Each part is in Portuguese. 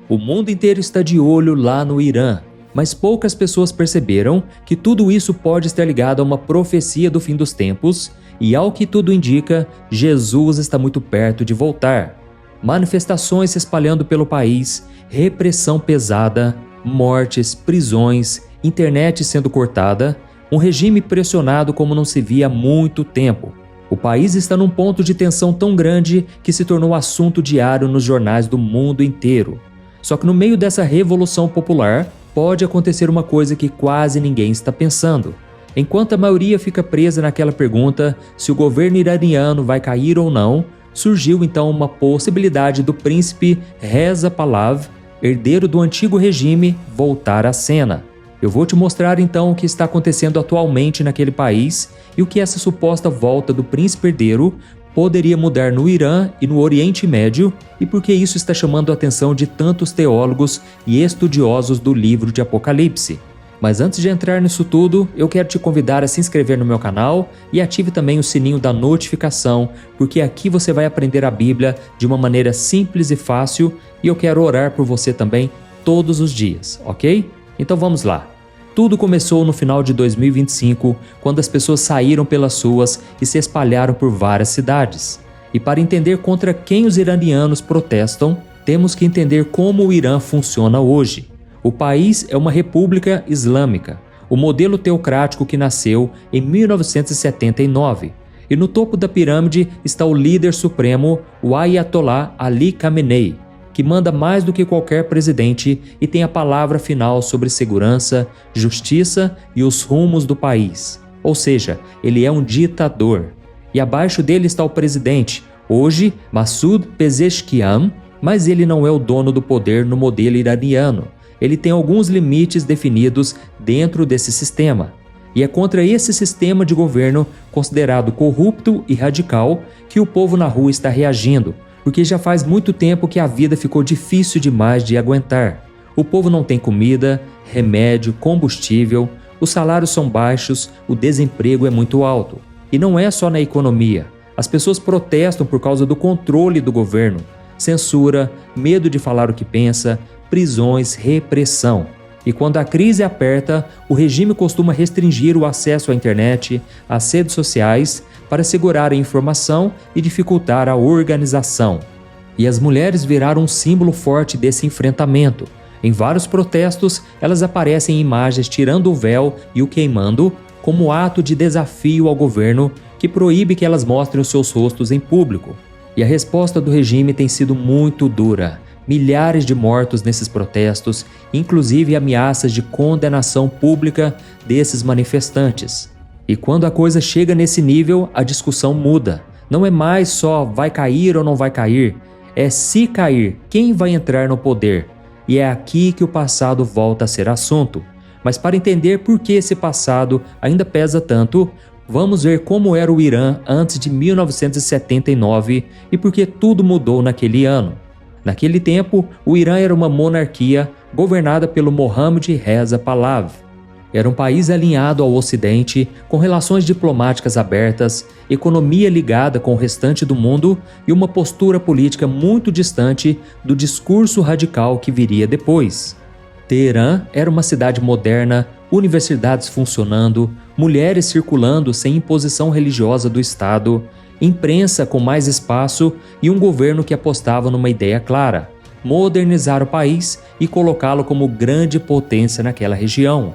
O mundo inteiro está de olho lá no Irã, mas poucas pessoas perceberam que tudo isso pode estar ligado a uma profecia do fim dos tempos e, ao que tudo indica, Jesus está muito perto de voltar. Manifestações se espalhando pelo país, repressão pesada, mortes, prisões, internet sendo cortada, um regime pressionado como não se via há muito tempo. O país está num ponto de tensão tão grande que se tornou assunto diário nos jornais do mundo inteiro. Só que no meio dessa revolução popular, pode acontecer uma coisa que quase ninguém está pensando. Enquanto a maioria fica presa naquela pergunta se o governo iraniano vai cair ou não, surgiu então uma possibilidade do príncipe Reza Pahlavi, herdeiro do antigo regime, voltar à cena. Eu vou te mostrar então o que está acontecendo atualmente naquele país e o que essa suposta volta do príncipe herdeiro poderia mudar no Irã e no Oriente Médio e por que isso está chamando a atenção de tantos teólogos e estudiosos do livro de Apocalipse. Mas antes de entrar nisso tudo, eu quero te convidar a se inscrever no meu canal e ative também o sininho da notificação, porque aqui você vai aprender a Bíblia de uma maneira simples e fácil e eu quero orar por você também todos os dias, ok? Então vamos lá. Tudo começou no final de 2025, quando as pessoas saíram pelas ruas e se espalharam por várias cidades. E para entender contra quem os iranianos protestam, temos que entender como o Irã funciona hoje. O país é uma república islâmica, o modelo teocrático que nasceu em 1979. E no topo da pirâmide está o líder supremo, o Ayatollah Ali Khamenei, que manda mais do que qualquer presidente e tem a palavra final sobre segurança, justiça e os rumos do país. Ou seja, ele é um ditador. E abaixo dele está o presidente, hoje Massoud Pezeshkian, mas ele não é o dono do poder no modelo iraniano. Ele tem alguns limites definidos dentro desse sistema. E é contra esse sistema de governo, considerado corrupto e radical, que o povo na rua está reagindo, porque já faz muito tempo que a vida ficou difícil demais de aguentar. O povo não tem comida, remédio, combustível, os salários são baixos, o desemprego é muito alto. E não é só na economia. As pessoas protestam por causa do controle do governo, censura, medo de falar o que pensa, prisões, repressão. E quando a crise aperta, o regime costuma restringir o acesso à internet, às redes sociais, para segurar a informação e dificultar a organização. E as mulheres viraram um símbolo forte desse enfrentamento. Em vários protestos, elas aparecem em imagens tirando o véu e o queimando, como ato de desafio ao governo que proíbe que elas mostrem os seus rostos em público. E a resposta do regime tem sido muito dura. Milhares de mortos nesses protestos, inclusive ameaças de condenação pública desses manifestantes. E quando a coisa chega nesse nível, a discussão muda. Não é mais só vai cair ou não vai cair, é se cair, quem vai entrar no poder. E é aqui que o passado volta a ser assunto. Mas para entender por que esse passado ainda pesa tanto, vamos ver como era o Irã antes de 1979 e por que tudo mudou naquele ano. Naquele tempo, o Irã era uma monarquia governada pelo Mohammad Reza Pahlavi. Era um país alinhado ao Ocidente, com relações diplomáticas abertas, economia ligada com o restante do mundo e uma postura política muito distante do discurso radical que viria depois. Teherã era uma cidade moderna, universidades funcionando, mulheres circulando sem imposição religiosa do Estado, imprensa com mais espaço e um governo que apostava numa ideia clara: modernizar o país e colocá-lo como grande potência naquela região.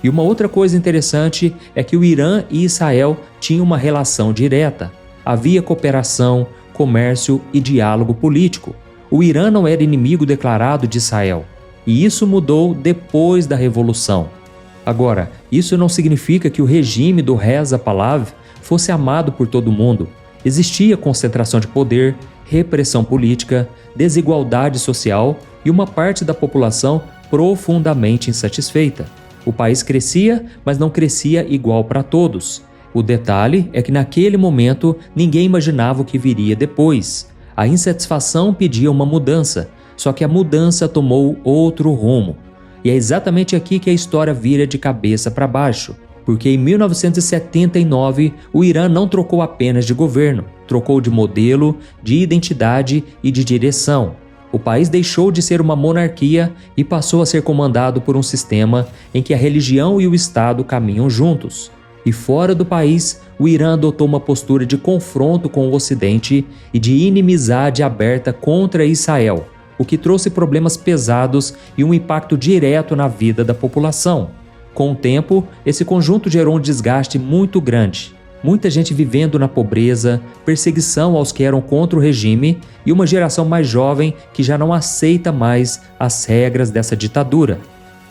E uma outra coisa interessante é que o Irã e Israel tinham uma relação direta. Havia cooperação, comércio e diálogo político. O Irã não era inimigo declarado de Israel. E isso mudou depois da Revolução. Agora, isso não significa que o regime do Reza Pahlavi fosse amado por todo mundo. Existia concentração de poder, repressão política, desigualdade social e uma parte da população profundamente insatisfeita. O país crescia, mas não crescia igual para todos. O detalhe é que naquele momento ninguém imaginava o que viria depois. A insatisfação pedia uma mudança, só que a mudança tomou outro rumo. E é exatamente aqui que a história vira de cabeça para baixo. Porque em 1979 o Irã não trocou apenas de governo, trocou de modelo, de identidade e de direção. O país deixou de ser uma monarquia e passou a ser comandado por um sistema em que a religião e o Estado caminham juntos. E fora do país, o Irã adotou uma postura de confronto com o Ocidente e de inimizade aberta contra Israel, o que trouxe problemas pesados e um impacto direto na vida da população. Com o tempo, esse conjunto gerou um desgaste muito grande. Muita gente vivendo na pobreza, perseguição aos que eram contra o regime e uma geração mais jovem que já não aceita mais as regras dessa ditadura.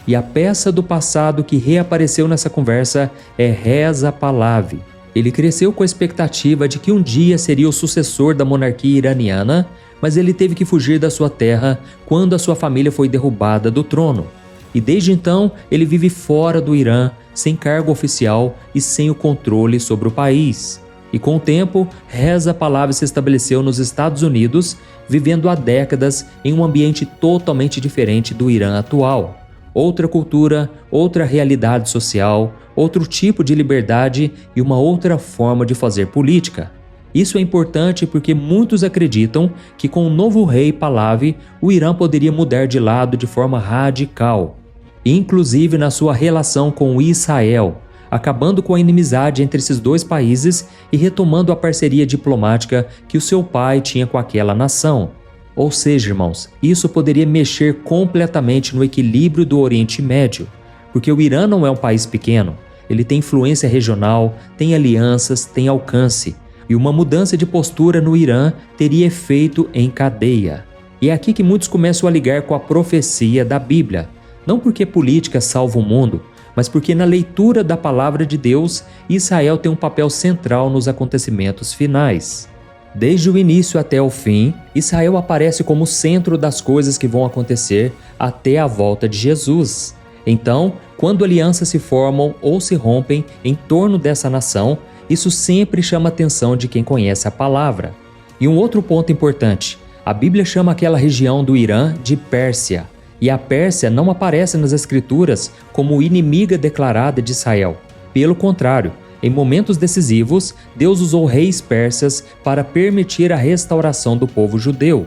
E a peça do passado que reapareceu nessa conversa é Reza Pahlavi. Ele cresceu com a expectativa de que um dia seria o sucessor da monarquia iraniana, mas ele teve que fugir da sua terra quando a sua família foi derrubada do trono. E desde então, ele vive fora do Irã, sem cargo oficial e sem o controle sobre o país. E com o tempo, Reza Pahlavi se estabeleceu nos Estados Unidos, vivendo há décadas em um ambiente totalmente diferente do Irã atual. Outra cultura, outra realidade social, outro tipo de liberdade e uma outra forma de fazer política. Isso é importante porque muitos acreditam que com o novo rei Pahlavi, o Irã poderia mudar de lado de forma radical, inclusive na sua relação com Israel, acabando com a inimizade entre esses dois países e retomando a parceria diplomática que o seu pai tinha com aquela nação. Ou seja, irmãos, isso poderia mexer completamente no equilíbrio do Oriente Médio, porque o Irã não é um país pequeno, ele tem influência regional, tem alianças, tem alcance, e uma mudança de postura no Irã teria efeito em cadeia. E é aqui que muitos começam a ligar com a profecia da Bíblia, não porque política salva o mundo, mas porque na leitura da palavra de Deus, Israel tem um papel central nos acontecimentos finais. Desde o início até o fim, Israel aparece como o centro das coisas que vão acontecer até a volta de Jesus. Então, quando alianças se formam ou se rompem em torno dessa nação, isso sempre chama a atenção de quem conhece a palavra. E um outro ponto importante, a Bíblia chama aquela região do Irã de Pérsia, e a Pérsia não aparece nas Escrituras como inimiga declarada de Israel. Pelo contrário, em momentos decisivos, Deus usou reis persas para permitir a restauração do povo judeu.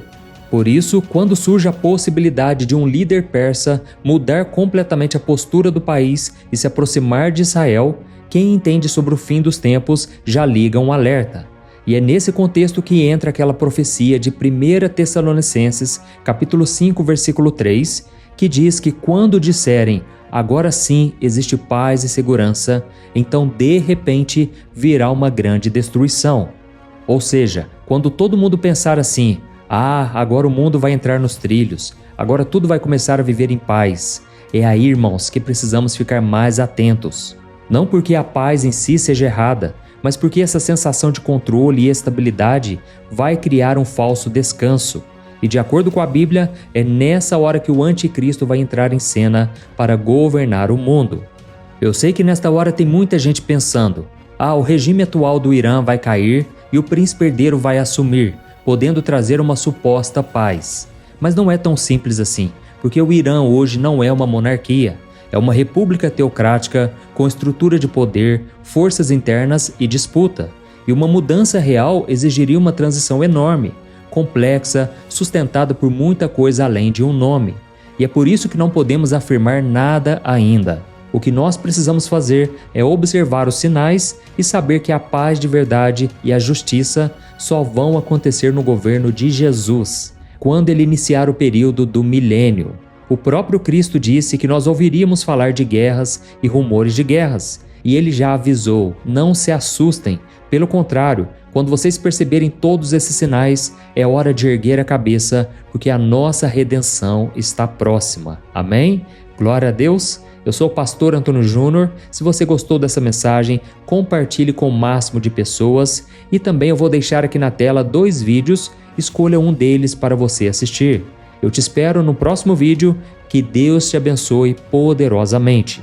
Por isso, quando surge a possibilidade de um líder persa mudar completamente a postura do país e se aproximar de Israel, quem entende sobre o fim dos tempos já liga um alerta. E é nesse contexto que entra aquela profecia de 1 Tessalonicenses, capítulo 5, versículo 3, que diz que quando disserem, agora sim existe paz e segurança, então de repente virá uma grande destruição. Ou seja, quando todo mundo pensar assim, agora o mundo vai entrar nos trilhos, agora tudo vai começar a viver em paz, é aí, irmãos, que precisamos ficar mais atentos. Não porque a paz em si seja errada, mas porque essa sensação de controle e estabilidade vai criar um falso descanso. E de acordo com a Bíblia, é nessa hora que o anticristo vai entrar em cena para governar o mundo. Eu sei que nesta hora tem muita gente pensando, o regime atual do Irã vai cair e o príncipe herdeiro vai assumir, podendo trazer uma suposta paz. Mas não é tão simples assim, porque o Irã hoje não é uma monarquia. É uma república teocrática com estrutura de poder, forças internas e disputa. E uma mudança real exigiria uma transição enorme, complexa, sustentada por muita coisa além de um nome. E é por isso que não podemos afirmar nada ainda. O que nós precisamos fazer é observar os sinais e saber que a paz de verdade e a justiça só vão acontecer no governo de Jesus, quando ele iniciar o período do milênio. O próprio Cristo disse que nós ouviríamos falar de guerras e rumores de guerras, e ele já avisou, não se assustem, pelo contrário, quando vocês perceberem todos esses sinais, é hora de erguer a cabeça, porque a nossa redenção está próxima. Amém? Glória a Deus! Eu sou o pastor Antônio Júnior. Se você gostou dessa mensagem, compartilhe com o máximo de pessoas, e também eu vou deixar aqui na tela 2 vídeos, escolha um deles para você assistir. Eu te espero no próximo vídeo. Que Deus te abençoe poderosamente.